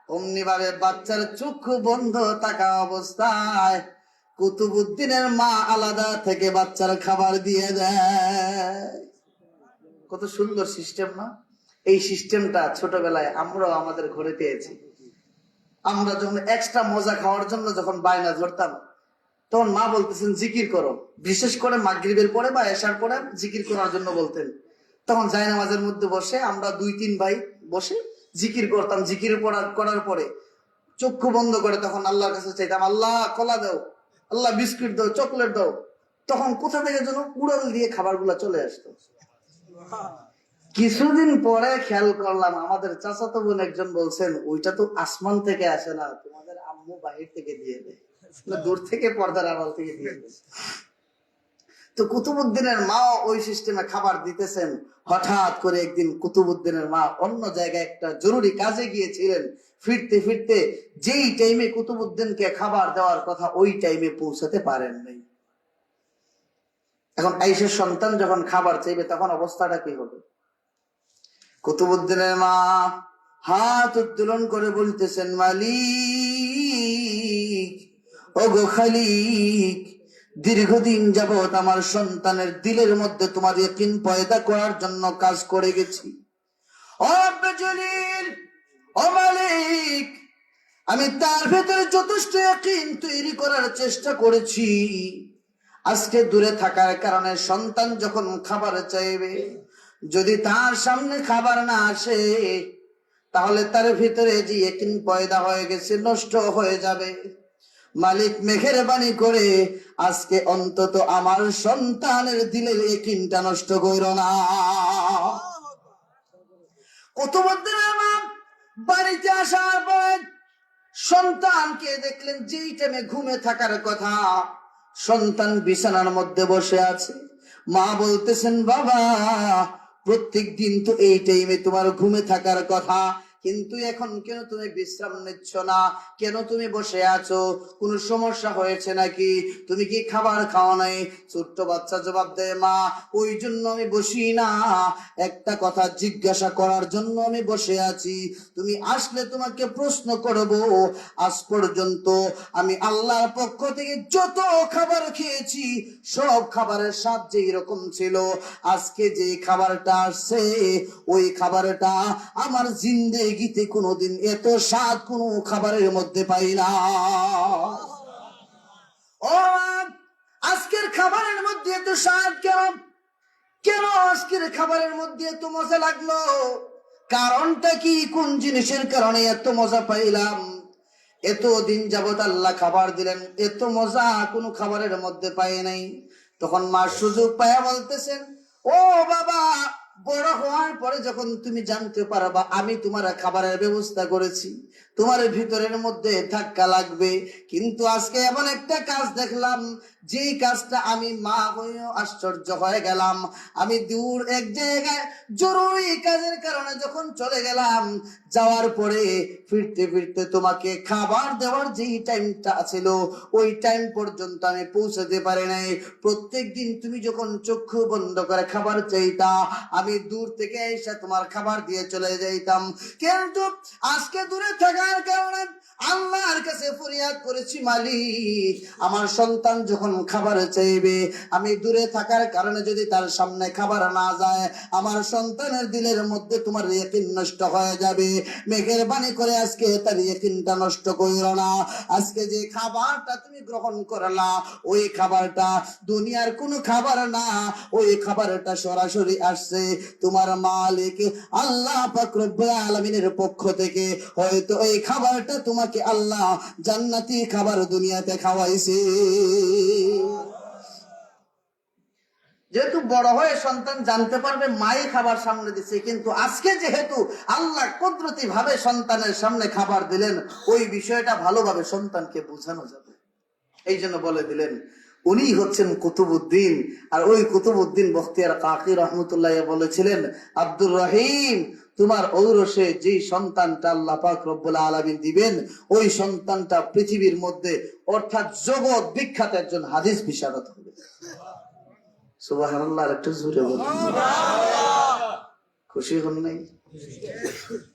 অমনি ভাবে বাচ্চার চক্ষু বন্ধ থাকা অবস্থায় কুতুবউদ্দিনের মা আলাদা থেকে বাচ্চার খাবার দিয়ে দেয়। কত সুন্দর সিস্টেম না? এই সিস্টেমটা ছোটবেলায় আমরাও আমাদের ঘরে পেয়েছি। আমরা যখন এক্সট্রা মজা খাওয়ার জন্য যখন বায়না ধরতাম, তখন মা বলতেছেন জিকির করো, বিশেষ করে মাগরিবের পরে বা এশার পরে জিকির করার জন্য বলতেন। তখন জায়নামাজের মধ্যে বসে আমরা 2-3 ভাই বসে জিকির করতাম। জিকির করার পরে চক্ষু বন্ধ করে তখন আল্লাহর কাছে চাইতাম, আল্লাহ কলা দাও, আল্লাহ বিস্কুট দাও, চকলেট দাও। তখন কোথা থেকে যেন উড়াল দিয়ে খাবারগুলা চলে আসতো। কিছুদিন পরে খেয়াল করলাম আমাদের চাচাতো বোন একজন বলছেন, ওইটা তো আসমান থেকে আসে না, তোমাদের আম্মু বাহির থেকে দিয়ে দেয়, দূর থেকে পর্দার আড়াল থেকে দিয়ে দেয়। তো কুতুবউদ্দিনের মা ওই সিস্টেমে খাবার দিতেছেন। হঠাৎ করে একদিন কুতুবউদ্দিনের মা অন্য জায়গায় একটা জরুরি কাজে গিয়েছিলেন। ফিরতে ফিরতে যেই টাইমে কুতুবউদ্দিনকে খাবার দেওয়ার কথা, ওই টাইমে পৌঁছাতে পারেন নাই। এখন আইসের সন্তান যখন খাবার চাইবে তখন অবস্থাটা কি হবে? কুতুবউদ্দিনের মা হাত উত্তোলন করে বলতেছেন, মালিক, ওগো খালিক, দীর্ঘদিন যাবত আমার সন্তানের দিলের মধ্যে তোমার ইয়াকিন পয়দা করার জন্য কাজ করে গেছি। ও রব্বে জলিল, ও মালিক, আমি তার ভেতরে যথেষ্ট ইয়াকিন তৈরি করার চেষ্টা করেছি। আজকে দূরে থাকার কারণে সন্তান যখন খাবার চাইবে, যদি তার সামনে খাবার না আসে, তাহলে তার ভিতরে যে ইয়াকিন পয়দা হয়ে গেছে নষ্ট হয়ে যাবে। মালিক মেহেরবানি করে আজকে অন্তত আমার সন্তানের দিলের ইয়াকিনটা নষ্ট কইরো না। কুতুবউদ্দিনের মা বাড়িতে আসার পর সন্তানকে দেখলেন যেই টাইমে ঘুমে থাকার কথা, সন্তান বিছানার মধ্যে বসে আছে। মা বলতেছেন, বাবা প্রত্যেক দিন তো এই টাইমে তোমার ঘুমে থাকার কথা, কিন্তু এখন কেন তুমি বিশ্রাম নিচ্ছ না? কেন তুমি বসে আছো? কোনো সমস্যা হয়েছে নাকি? তুমি কি খাবার খাওয়া নাই? ছোট্ট বাচ্চা জবাব দেয়, মা ওই জন্য আমি বসি না, একটা কথা জিজ্ঞাসা করার জন্য আমি বসে আছি। তুমি আসলে তোমাকে প্রশ্ন করব। আজ পর্যন্ত আমি আল্লাহর পক্ষ থেকে যত খাবার খেয়েছি সব খাবারের স্বাদ যে এরকম ছিল, আজকে যে খাবারটা আসছে ওই খাবারটা আমার জিন্দেগিতে কোনোদিন এত স্বাদ কোনো খাবারের মধ্যে পাই না। ও আজকের খাবারের মধ্যে এত স্বাদ কেন? কেন আজকের খাবারের মধ্যে এত মজা লাগলো? কারণটা কি? কোন জিনিসের কারণে এত মজা পাইলাম? এতদিন যাবত আল্লাহ খাবার দিলেন, এত মজা কোনো খাবারের মধ্যে পাই নাই। তখন মা সুযোগ পায়া বলতেছেন, ও বাবা, বড় হওয়ার পরে যখন তুমি জানতে পারবা আমি তোমার খাবারের ব্যবস্থা করেছি, তোমার ভিতরের মধ্যে ধাক্কা লাগবে। কিন্তু আজকে এমন একটা কাজ দেখলাম, যেই কাজটা আমি মা হয়েও আশ্চর্য হয়ে গেলাম। আমি দূর এক জায়গায় জরুরি কাজের কারণে যখন চলে গেলাম, যাওয়ার পরে ফিরতে ফিরতে তোমাকে খাবার দেওয়ার যেই টাইমটা ছিল ওই টাইম পর্যন্ত আমি পৌঁছাতে পারি নাই। প্রত্যেক দিন তুমি যখন চক্ষু বন্ধ করে খাবার চাইতা, আমি দূর থেকে এসে তোমার খাবার দিয়ে চলে যাইতাম। কিন্তু আজকে দূরে থাকার কারণে আল্লাহর কাছে ফরিয়াদ করেছি, মালিক আমার সন্তান যখন খাবার চাইবে, আমি দূরে থাকার কারণে যদি তার সামনে খাবার না যায়, আমার সন্তানের দিলের মধ্যে তোমার ইয়াকিন নষ্ট হয়ে যাবে। মেহেরবানি করে আজকে তার ইয়াকিনটা নষ্ট কইরো না। আজকে যে খাবারটা তুমি গ্রহণ করলা ওই খাবারটা দুনিয়ার কোনো খাবার না, ওই খাবারটা সরাসরি আসছে তোমার মালিক আল্লাহ পাক রব্বুল আলামিনের পক্ষ থেকে। হয়তো এই খাবারটা তোমাকে আল্লাহ জান্নাতি খাবার দুনিয়াতে খাওয়াইছে। যেহেতু বড় হয়ে সন্তান জানতে পারবে মাই খাবার সামনে দিচ্ছে, কিন্তু আজকে যেহেতু আল্লাহ কুদরতি ভাবে সন্তানের সামনে খাবার দিলেন, ওই বিষয়টা ভালোভাবে সন্তানকে বোঝানো যাবে। এই জন্য বলে দিলেন উনি হচ্ছেন কুতুবউদ্দিন। আর ওই কুতুবউদ্দিন বখতিয়ার কাকি রহমতুল্লাহ বলেছিলেন, আব্দুর রহিম তোমার ঔরসে যে সন্তানটা আল্লাহ পাক রব্বুল আলামিন দিবেন, ওই সন্তানটা পৃথিবীর মধ্যে অর্থাৎ জগৎ বিখ্যাত একজন হাদিস বিশারদ হবে। সুবহানাল্লাহ, একটু জোরে বলুন। খুশি হন নাই?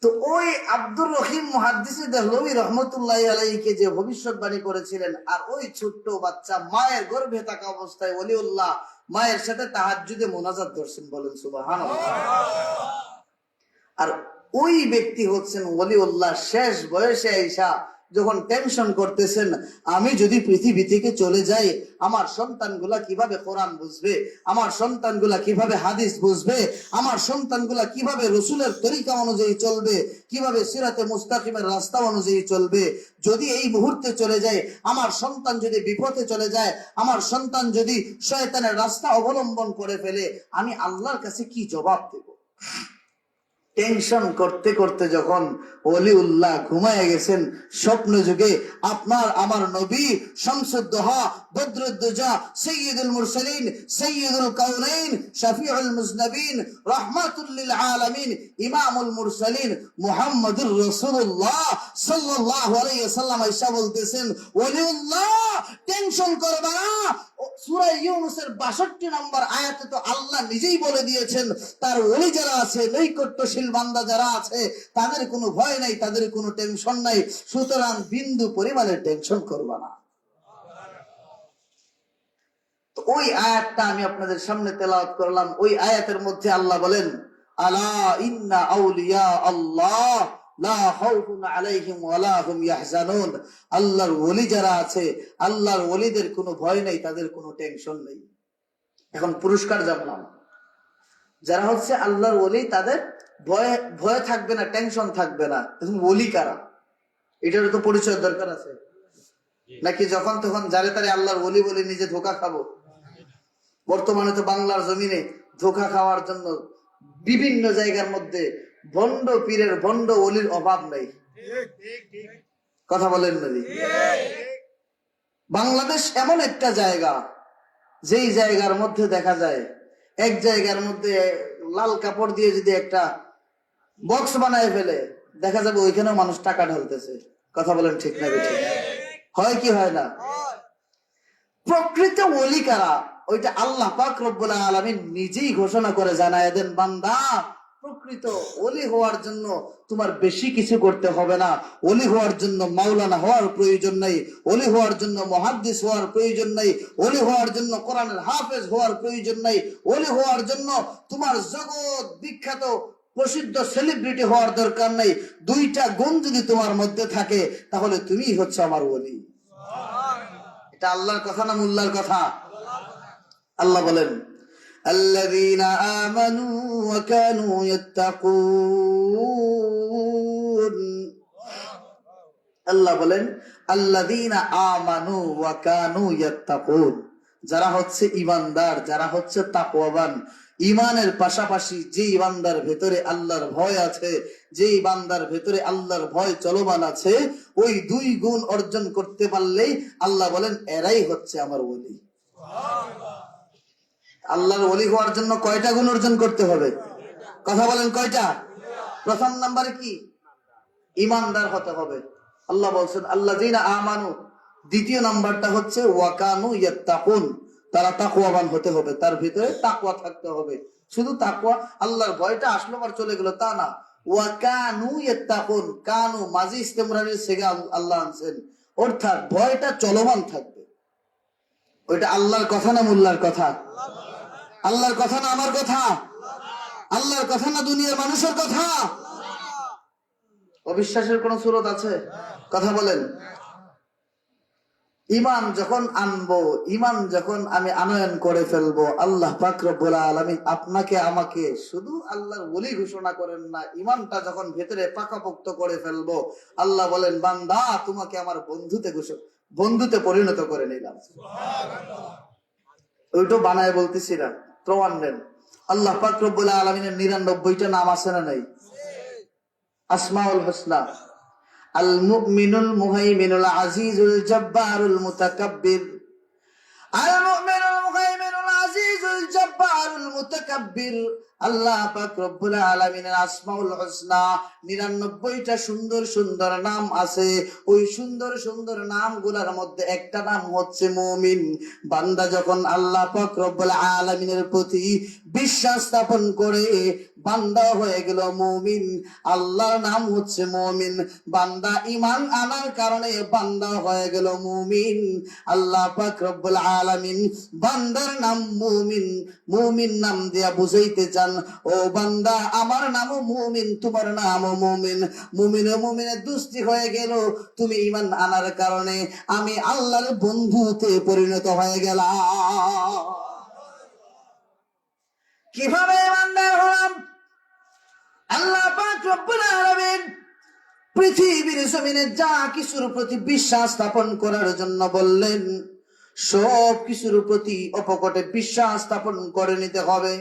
তো ওই আব্দুর রহিম মুহাদ্দিস দেহলভী রহমতুল্লাহ আলাইহিকে যে ভবিষ্যৎবাণী করেছিলেন, আর ওই ছোট্ট বাচ্চা মায়ের গর্ভে থাকা অবস্থায় ওলিউল্লাহ মায়ের সাথে তাহাজ্জুদে মোনাজাত করছেন, বলেন সুবহানাল্লাহ। আর ওই ব্যক্তি হচ্ছেন ওলিউল্লাহ শেষ বয়সে আইসা যখন টেনশন করতেছেন, আমি যদি পৃথিবী থেকে চলে যাই আমার সন্তানগুলা কিভাবে কোরআন বুঝবে, আমার সন্তানগুলা কিভাবে হাদিস বুঝবে, আমার সন্তানগুলা কিভাবে রসুলের তরিকা অনুযায়ী চলবে, কিভাবে সিরাতে মুস্তাকিমের রাস্তা অনুযায়ী চলবে। যদি এই মুহূর্তে চলে যায়, আমার সন্তান যদি বিপথে চলে যায়, আমার সন্তান যদি শয়তানের রাস্তা অবলম্বন করে ফেলে, আমি আল্লাহর কাছে কি জবাব দেব? টেনশন করতে করতে যখন ওলিউল্লাহ ঘুমায় গেছেন, স্বপ্ন যুগে আপনার আমার নবী শামসুদ্দোহা বদরুদ্দোজা সাইয়্যিদুল মুরসালিন সাইয়্যিদুল কাউনাইন শাফিউল মুজনবিন রাহমাতুল লিল আলামিন ইমামুল মুরসালিন মুহাম্মদুর রাসূলুল্লাহ সাল্লাল্লাহু আলাইহি ওয়াসাল্লাম আয়েশা বলতেছেন, ওলিউল্লাহ টেনশন করবে না। সূরা ইউনূসের 62 নম্বর আয়াতে তো আল্লাহ নিজেই বলে দিয়েছেন, তার ওলি যারা আছে, নৈকট্যশীল বান্দা যারা আছে, তাদের কোনো ভয় নাই, তাদের কোনো টেনশন নাই। সুতরাং বিন্দু পরিমাণে টেনশন করবা না। তো ওই আয়াতটা আমি আপনাদের সামনে তেলাওয়াত করলাম। ওই আয়াতের মধ্যে আল্লাহ বলেন, আলা ইন্না আউলিয়া আল্লাহ লা খাউফুন আলাইহিম ওয়ালা হুম ইয়াহজানুন। আল্লাহর ওলি যারা আছে, আল্লাহর ওলিদের কোনো ভয় নেই, তাদের কোনো টেনশন নেই। এখন পুরস্কার জানলাম, যারা হচ্ছে আল্লাহর ওলি তাদের ভয় থাকবে না, টেনশন থাকবে না। এখন ওলি কারা, এটারও তো পরিচয় দরকার আছে নাকি? যখন তখন যারে তারে আল্লাহর ওলি বলে নিজে ধোকা খাবো? বর্তমানে তো বাংলার জমিনে ধোকা খাওয়ার জন্য বিভিন্ন জায়গার মধ্যে ভণ্ড পীরের ভণ্ড ওলির অভাব নেই। কথা বলেন নাকি? বাংলাদেশ এমন একটা জায়গা, যেই জায়গার মধ্যে দেখা যায় এক জায়গার মধ্যে লাল কাপড় দিয়ে যদি একটা বক্স বানায় ফেলে, দেখা যাবে ওইখানেও মানুষ টাকা ঢালতেছে। কথা বলেন ঠিক না ঠিক? হয় কি হয় না? প্রকৃত ওলি কারা, ওইটা আল্লাহ পাক রব্বুল আলামিন নিজেই ঘোষণা করে জানায় দেন, বান্দা প্রকৃত ওলি হওয়ার জন্য তোমার বেশি কিছু করতে হবে না। ওলি হওয়ার জন্য মাওলানা হওয়ার প্রয়োজন নাই, ওলি হওয়ার জন্য মুহাদ্দিস হওয়ার প্রয়োজন নাই, ওলি হওয়ার জন্য কোরআনের হাফেজ হওয়ার প্রয়োজন নাই, ওলি হওয়ার জন্য তোমার জগৎ বিখ্যাত প্রসিদ্ধ সেলিব্রিটি হওয়ার দরকার নাই। দুইটা গুণ যদি তোমার মধ্যে থাকে তাহলে তুমিই হচ্ছে আমার ওলি। এটা আল্লাহর কথা না মুল্লার কথা? আল্লাহ বলেন, আল্লাযীনা আমানু ওয়া কানু ইয়াত্তাকুন। আল্লাহ বলেন আল্লাযীনা আমানু ওয়া কানু ইয়াত্তাকুন, যারা হচ্ছে ঈমানদার, যারা হচ্ছে তাকওয়াবান। ঈমানের পাশাপাশি যে বান্দার ভেতরে আল্লাহর ভয় আছে, যে বান্দার ভেতরে আল্লাহর ভয় চলমান আছে, ওই দুই গুণ অর্জন করতে পারলেই আল্লাহ বলেন এরাই হচ্ছে আমার ওলি। আল্লাহর ওলি হওয়ার জন্য কয়টা গুণ অর্জন করতে হবে? কথা বলেন কয়টা? প্রথম নাম্বারে কি? ঈমানদার হতে হবে। আল্লাহ বলছেন আল্লাযীনা আমানু। দ্বিতীয় নাম্বারটা হচ্ছে ওয়া কানু ইয়াত্তাকুন, তারা তাকওয়াবান হতে হবে, তার ভিতরে তাকওয়া থাকতে হবে। শুধু তাকওয়া, আল্লাহর ভয়টা আসলো আর চলে গেল তা না। ওয়া কানু ইয়াত্তাকুন, কানু মাজি ইস্তেমরারের থেকে আল্লাহ আনছেন, অর্থাৎ ভয়টা চলমান থাকবে। ওইটা আল্লাহর কথা না মুল্লার কথা? আল্লাহর কথা না আমার কথা? আল্লাহর কথা না দুনিয়ার মানুষের কথা? অবিশ্বাসের কোন সুরত আছে? কথা বলেন। ঈমান যখন আনবো, ঈমান যখন আমি আনয়ন করে ফেলবো, আল্লাহ পাক রব্বুল আলামিন আপনাকে আমাকে শুধু আল্লাহর ওলি ঘোষণা করেন না, ঈমানটা যখন ভেতরে পাকাপোক্ত করে ফেলবো, আল্লাহ বলেন বান্দা তোমাকে আমার বন্ধুতে পরিণত করে নিলাম। ওইটা বানায় বলতেছি না, প্রমাণ নেন। আল্লাহ পাক রব্বুল আলামিনের 99টা নাম আছে না নাই? আসমাউল হুসনা, আল মুমিনুল মুহাইমিনুল আজিজুল জব্বারুল মুতাকাব্বির। আল মুমিনুল মুহাইমিনুল আজিজুল জব্বারুল মুতাকাব্বির। আল্লাহ পাক রব্বুল আলামিনের আসমাউল হুসনা 99টা সুন্দর সুন্দর নাম আছে। ওই সুন্দর সুন্দর নামগুলোর মধ্যে একটা নাম হচ্ছে মুমিন। বান্দা যখন আল্লাহ পাক রব্বুল আলামিনের প্রতি বিশ্বাস স্থাপন করে বান্দা হয়ে গেল মুমিন। আল্লাহর নাম হচ্ছে মুমিন। বান্দা ঈমান আনার কারণে বান্দা হয়ে গেল মুমিন। আল্লাহ পাক রব্বুল আলামিন বান্দার নাম মুমিন, মুমিন নাম দিয়া বুঝাইতে চান, ও বান্দা আমার নামও মুমিন, তোমার নামও মুমিন। মুমিনে মুমিনে দুস্তি হয়ে গেল, তুমি ঈমান আনার কারণে আমি আল্লাহর বন্ধুতে পরিণত হয়ে গেলাম। কিভাবে ঈমানদার হলাম? আল্লাহ পাক রব্বুল আলামিন পৃথিবীর জমিনে যা কিছুর প্রতি বিশ্বাস স্থাপন করার জন্য বললেন, সব কিছুর প্রতি অপকটে বিশ্বাস স্থাপন করে নিতে হবে।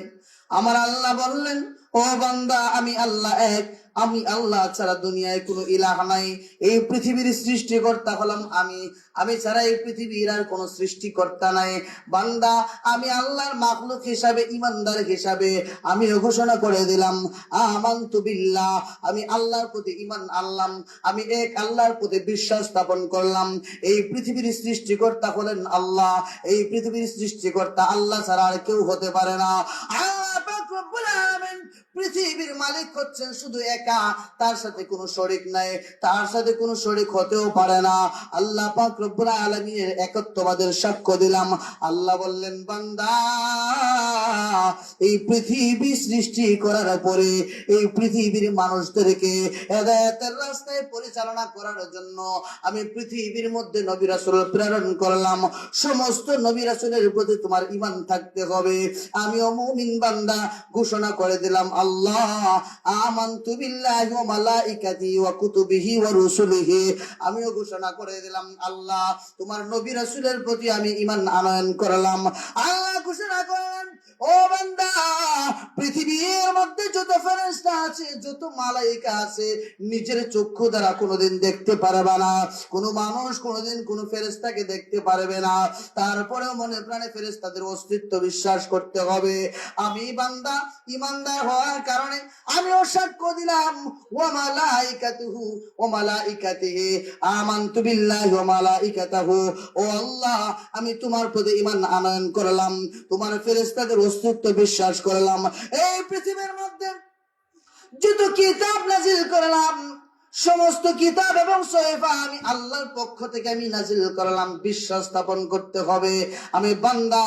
আমার আল্লাহ বললেন, ও বান্দা আমি আল্লাহ এক, আমি আল্লাহ ছাড়া দুনিয়ায় কোনো ইলাহ নাই। এই পৃথিবীর সৃষ্টিকর্তা হলাম আমি, আমি ছাড়া এই পৃথিবীর আর কোনো সৃষ্টিকর্তা নাই। বান্দা আমি আল্লাহর মাখলুক হিসাবে, ইমানদার হিসাবে আমি ঘোষণা করে দিলাম, আমানতু বিল্লাহ, আমি আল্লাহর প্রতি ঈমান আনলাম, আমি এক আল্লাহর প্রতি বিশ্বাস স্থাপন করলাম। এই পৃথিবীর সৃষ্টিকর্তা হলেন আল্লাহ, এই পৃথিবীর সৃষ্টিকর্তা আল্লাহ ছাড়া আর কেউ হতে পারে না। আল্লাহ পাক রব্বুল আলামিন পৃথিবীর মালিক হচ্ছেন শুধু একা, তার সাথে কোনো শরীক নাই, তার সাথে কোনো শরীক হতেও পারে না। আল্লাহ পাক রব্বুল আলামিনের একত্ববাদের সাক্ষ্য দিলাম। আল্লাহ বললেন, বান্দা এই পৃথিবী সৃষ্টি করার পরে এই পৃথিবীর মানুষদেরকে হেদায়েতের রাস্তায় পরিচালনা করার জন্য আমি পৃথিবীর মধ্যে নবী রাসূল প্রেরণ করলাম। সমস্ত নবী রাসূলের প্রতি তোমার ঈমান থাকতে হবে। আমিও মুমিন বান্দা ঘোষণা করে দিলাম, আল্লাহ আমানতু বিল্লাহি ওয়া মালাইকাতিহি ওয়া কুতুবিহি ওয়া রুসুলিহি, আমিও ঘোষণা করে দিলাম আল্লাহ তোমার নবী রাসূলের প্রতি আমি ঈমান আনয়ন করলাম। আল্লাহ ঘোষণা করেন, ও বান্দা, পৃথিবীর মধ্যে যত ফেরেশতা আছে, যত মালাইকা আছে, নিজের চক্ষু দ্বারা কোনোদিন দেখতে পারবে না। কোনো মানুষ কোনোদিন কোনো ফেরেশতাকে দেখতে পারবে না। তারপরেও মনে প্রাণে ফেরেশতাদের অস্তিত্ব বিশ্বাস করতে হবে। আমি বান্দা ইমানদার হওয়ার কারণে আমিও সাক্ষ্য দিলাম, ওয়া মালাইকাতুহু ওয়া মালাইকাতিহি আমানতু বিল্লাহি ওয়া মালাইকাতিহু, ও আল্লাহ আমি তোমার প্রতি ঈমান আনয়ন করলাম, তোমার ফেরেশতাদের অস্তিত্ব বিশ্বাস করলাম। এই পৃথিবীর মধ্যে যত কিতাব নাজিল করলাম, সমস্ত কিতাব এবং সহিফা আমি আল্লাহর পক্ষ থেকে আমি নাজিল করলাম, বিশ্বাস স্থাপন করতে হবে। আমি বান্দা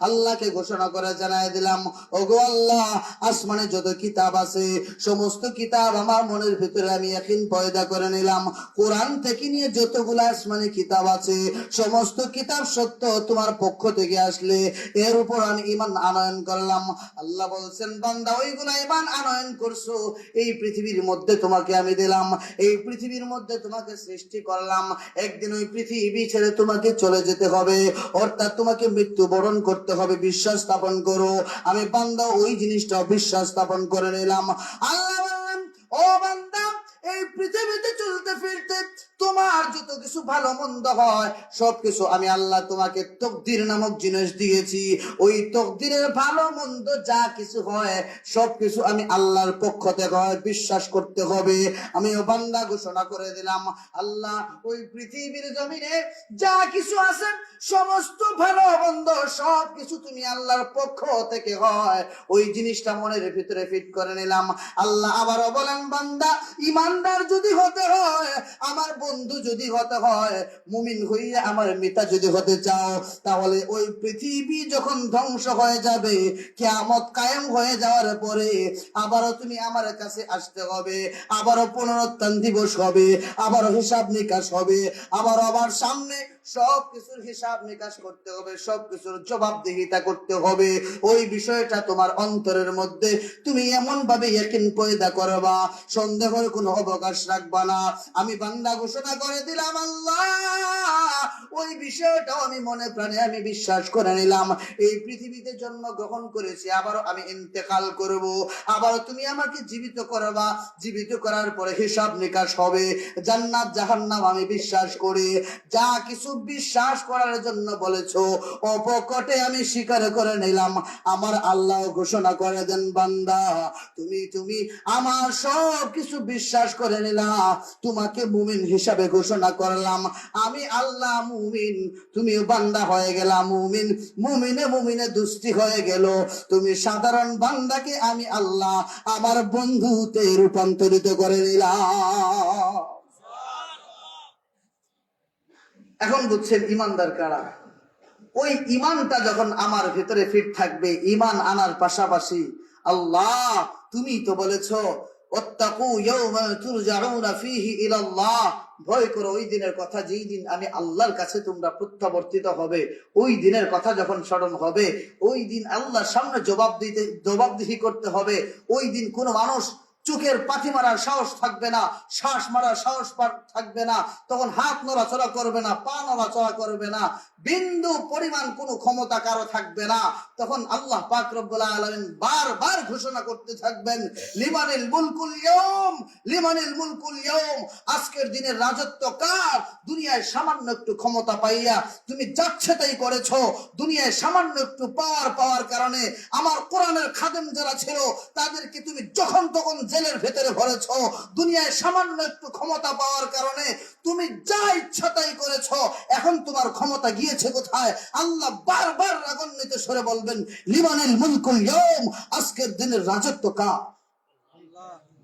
আল্লাহকে ঘোষণা করে জানাই দিলাম, ওগো আল্লাহ আসমানে যত কিতাব আছে সমস্ত কিতাব আমার মনের ভিতরে আমি ইয়াকিন পয়দা করে নিলাম। কোরআন থেকে নিয়ে যতগুলো আসমানি কিতাব আছে সমস্ত কিতাব সত্য তোমার পক্ষ থেকে আসলে এর উপর আমি ঈমান আনয়ন করলাম। আল্লাহ বলছেন, বান্দা ওইগুলা ঈমান আনয়ন করছো, এই পৃথিবীর মধ্যে তোমাকে আমি দিলাম, এই পৃথিবীর মধ্যে তোমাকে সৃষ্টি করলাম, একদিন ওই পৃথিবী ছেড়ে তোমাকে চলে যেতে হবে, অর্থাৎ তোমাকে মৃত্যুবরণ করতে হবে, বিশ্বাস স্থাপন করো। আমি বান্দা ওই জিনিসটা বিশ্বাস স্থাপন করে নিলাম। আল্লাহ বললেন, ও বান্দা এই পৃথিবীতে চলতে ফিরতে তোমার যত কিছু ভালো মন্দ হয় সবকিছু আমি আল্লাহ তোমাকে তকদির নামক জিনিস দিয়েছি। ওই তকদিরের ভালো মন্দ যা কিছু হয় সবকিছু আমি আল্লাহর পক্ষ থেকে হয়, বিশ্বাস করতে হবে। আমিও বান্দা ঘোষণা করে দিলাম, আল্লাহ ওই পৃথিবীর জমিনে যা কিছু আছে সমস্ত ভালো মন্দ সবকিছু তুমি আল্লাহর পক্ষ থেকে হয়, ওই জিনিসটা মনের ভিতরে ফিট করে নিলাম। আল্লাহ আবারও বলেন, বান্দা ইমানদার যদি হতে হয়, আমার বন্ধু যদি হতে হয়, মুমিন হইয়া আমার মিতা যদি হতে চাও, তাহলে ওই পৃথিবী যখন ধ্বংস হয়ে যাবে, কিয়ামত কায়েম হয়ে যাওয়ার পরে আবারও তুমি আমার কাছে আসতে হবে, আবারও পুনরুত্থান দিবস হবে, আবারও হিসাব নিকাশ হবে, আবার সামনে সবকিছুর হিসাব নিকাশ করতে হবে, সবকিছুর জবাবদিহিতা করতে হবে। ওই বিষয়টা তোমার অন্তরের মধ্যে তুমি এমন ভাবে ইয়াকিন পয়দা করবা, সন্দেহের কোনো অবকাশ রাখবা না। আমি বান্দা ঘোষণা করে দিলাম, আল্লাহ ওই বিষয়টা আমি মনে প্রাণে আমি বিশ্বাস করে নিলাম। এই পৃথিবীতে জন্ম গ্রহণ করেছি, আবারও আমি ইন্তেকাল করব, আবারও তুমি আমাকে জীবিত করবা, জীবিত করার পরে হিসাব নিকাশ হবে, জান্নাত জাহান্নাম আমি বিশ্বাস করি। যা কিছু বিশ্বাস করার জন্য বলেছো অপকটে আমি স্বীকার করে নিলাম। আমার আল্লাহ ঘোষণা করে দেন, বান্দা তুমি আমার সব কিছু বিশ্বাস করে নিলা, তোমাকে মুমিন হিসাবে ঘোষণা করলাম। আমি আল্লাহ মুমিন, তুমি বান্দা হয়ে গেলা মুমিন, মুমিনে দুস্তি হয়ে গেল। তুমি সাধারণ বান্দাকে আমি আল্লাহ আমার বন্ধুতে রূপান্তরিত করে নিলাম। এখন বুঝছেন ইমানদার কারা? ওই ইমানটা যখন আমার ভিতরে ফিট থাকবে, ইমান আনার পাশাপাশি আল্লাহ তুমি তো বলেছো ওয়াত্তাকু ইয়াওমা তুরজাউনা ফীহি ইলাল্লাহ, ভয় করো ওই দিনের কথা যেই দিন আমি আল্লাহর কাছে তোমরা প্রত্যাবর্তিত হবে। ওই দিনের কথা যখন স্মরণ হবে, ওই দিন আল্লাহর সামনে জবাবদিহি করতে হবে। ওই দিন কোনো মানুষ চোখের পাথি মারার সাহস থাকবে না, শ্বাস মারার সাহস থাকবে না, তখন হাত নড়াচড়া করবে না, পা নড়াচড়া করবে না, বিন্দু পরিমাণ কোনো ক্ষমতা কারো থাকবে না। তখন আল্লাহ পাক রব্বুল আলামিন বারবার ঘোষণা করতে থাকবেন, লিমানিল মুলকুল ইয়াউম, লিমানিল মুলকুল ইয়াউম, আজকের দিনের রাজত্ব কার? দুনিয়ায় সামান্য একটু ক্ষমতা পাইয়া তুমি যাচ্ছে তাই করেছো, দুনিয়ায় সামান্য একটু পাওয়ার কারণে আমার কোরআনের খাদেম যারা ছিল তাদেরকে তুমি যখন তখন জেলের ভেতরে ভরেছো, দুনিয়ায় সামান্য একটু ক্ষমতা পাওয়ার কারণে তুমি যা ইচ্ছা তাই করেছো। এখন তোমার ক্ষমতা গিয়েছে কোথায়? আল্লাহ বারবার রাগান্বিত স্বরে বলবেন, লিমানিল মুলকুল ইয়াউম, আজকের দিনের রাজত্ব কার?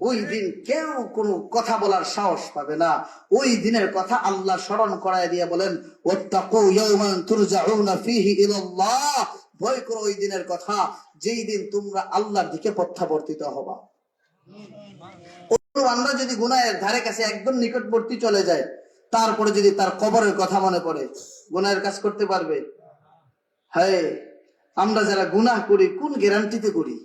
ওই দিন কেউ কোনো কথা বলার সাহস পাবে না। ওই দিনের কথা আল্লাহ স্মরণ করায় দিয়ে বলেন, ওয়াত্তাকু ইয়াওমান তুরজাউনা ফীহি ইলাল্লাহ, ভয় করো ওই দিনের কথা যেই দিন তোমরা আল্লাহর দিকে প্রত্যাবর্তিত হবা। আমরা যদি গুনাহের ধারে কাছে একদম নিকটবর্তী চলে যায়, তারপরে যদি তার কবরের কথা মনে পড়ে, গুনাহের কাজ করতে পারবে? হ্যাঁ, আমরা যারা গুনাহ করি কোন গ্যারান্টিতে করি?